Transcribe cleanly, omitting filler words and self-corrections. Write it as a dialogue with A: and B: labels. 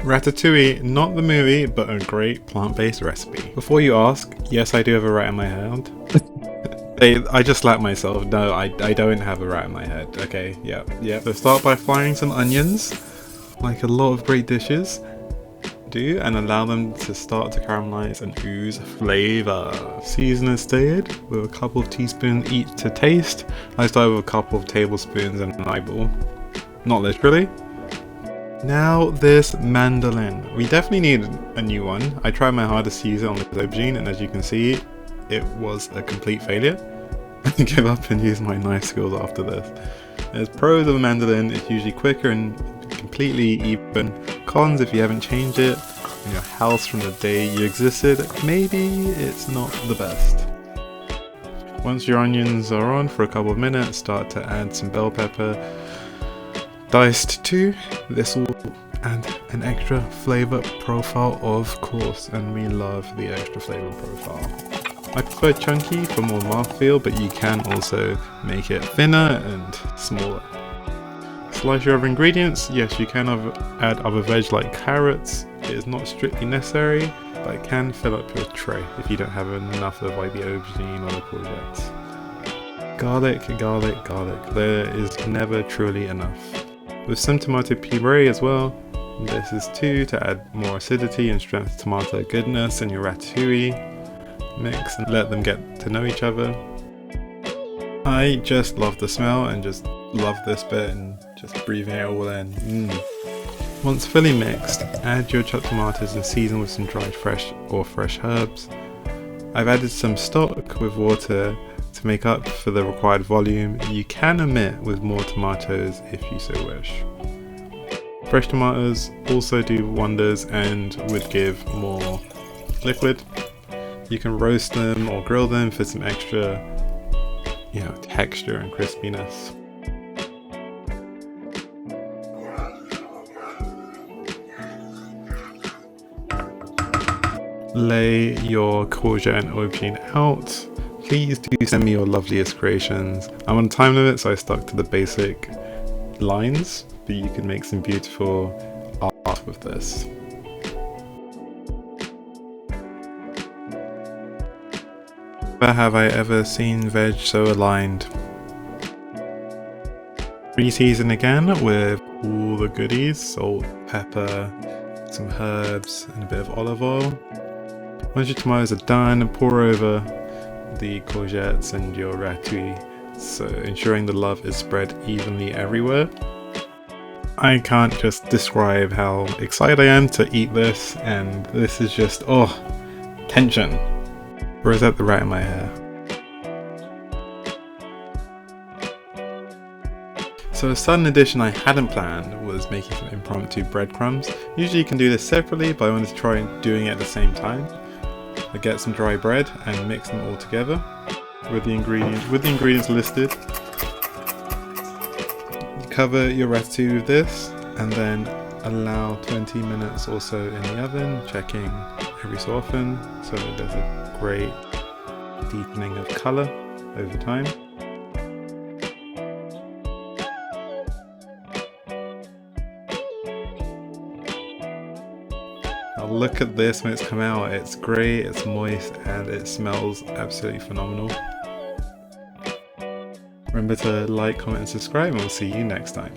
A: Ratatouille, not the movie, but a great plant-based recipe. Before you ask, yes, I do have a rat in my hand. I just slapped myself. No, I don't have a rat in my head. Okay, yeah. So start by frying some onions, like a lot of great dishes do, and allow them to start to caramelize and ooze flavor. Season as stated with a couple of teaspoons each to taste. I start with a couple of tablespoons and an eyeball. Not literally. Now this mandolin. We definitely need a new one. I tried my hardest to use it on this aubergine, and as you can see, it was a complete failure. I give up and use my knife skills after this. There's pros of a mandolin, it's usually quicker and completely even. Cons, if you haven't changed it in your house from the day you existed, maybe it's not the best. Once your onions are on for a couple of minutes, start to add some bell pepper, diced too. This will add an extra flavor profile, of course, and we love the extra flavor profile. I prefer chunky for more mouthfeel, but you can also make it thinner and smaller. Slice your other ingredients. Yes, you can add other veg like carrots. It is not strictly necessary, but it can fill up your tray if you don't have enough of like the aubergine or the courgettes. Garlic. There is never truly enough. With some tomato puree as well. This is too, to add more acidity and strength to tomato goodness in your ratatouille. Mix and let them get to know each other. I just love the smell and just love this bit and just breathing it all in. Once fully mixed, add your chopped tomatoes and season with some dried fresh herbs. I've added some stock with water to make up for the required volume. You can omit with more tomatoes if you so wish. Fresh tomatoes also do wonders and would give more liquid. You can roast them or grill them for some extra, texture and crispiness. Lay your courgette and aubergine out. Please do send me your loveliest creations. I'm on a time limit, so I stuck to the basic lines, but you can make some beautiful art with this. Never have I ever seen veg so aligned. Re-season again with all the goodies, salt, pepper, some herbs, and a bit of olive oil. Once your tomatoes are done, pour over the courgettes and your ratatouille, so ensuring the love is spread evenly everywhere. I can't just describe how excited I am to eat this, and this is just, tension. Or is that the rat in my hair? So a sudden addition I hadn't planned was making some impromptu breadcrumbs. Usually you can do this separately, but I wanted to try doing it at the same time. I get some dry bread and mix them all together with the ingredients listed. You cover your ratatouille with this and then allow 20 minutes or so in the oven, checking every so often so that there's a great deepening of colour over time. Now look at this when it's come out. It's great, it's moist, and it smells absolutely phenomenal. Remember to like, comment and subscribe, and we'll see you next time.